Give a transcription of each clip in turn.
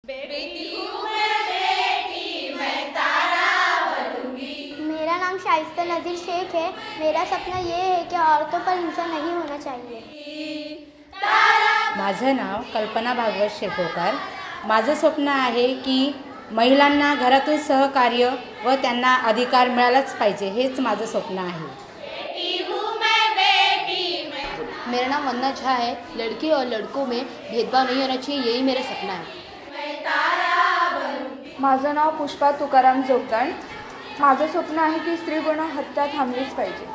मेरा नाम शाइस्ता नज़ीर शेख है। मेरा सपना ये है कि औरतों पर हिंसा नहीं होना चाहिए। माझं नाव कल्पना भागवत शेकोकर। माझं स्वप्न आहे की महिलांना घरातून सहकार्य व त्यांना अधिकार मिळालाच पाहिजे, हेच माझं स्वप्न आहे। मेरा नाम वंदना झा है। लड़की और लड़कों में भेदभाव नहीं होना चाहिए, यही मेरा सपना है। माझं नाव पुष्पा तुकाराम जोगदंड। माझं स्वप्न आहे की स्त्री भ्रूण हत्या थांबलीच पाहिजे।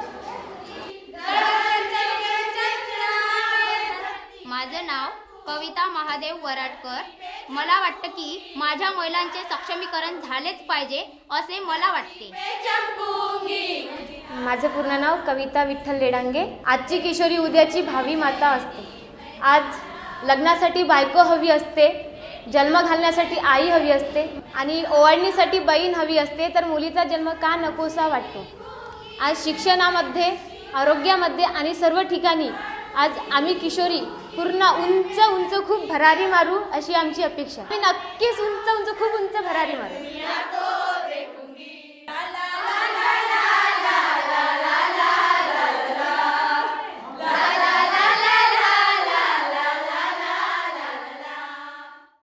माझं नाव कविता महादेव वराडकर। मला वाटतं की माझ्या महिलांचे सक्षमीकरण झालेच पाहिजे असे मला वाटते। माझं पूर्ण नाव कविता विठ्ठल लेडांगे। आजची किशोरी उद्याची भावी माता असते। आज लग्नासाठी बायको हवी असते, जन्म घालण्यासाठी आई हवी असते आणि ओवाळणीसाठी बहीण हवी असते, तर मुलीचा जन्म का नकोसा वाटतो। आज शिक्षणामध्ये, आरोग्यामध्ये आणि सर्व ठिकाणी आज आम्ही किशोरी पूर्ण उंच उंच खूप भरारी मारू अशी आमची अपेक्षा। मी नक्कीच उंच उंच खूप उंच भरारी मारू।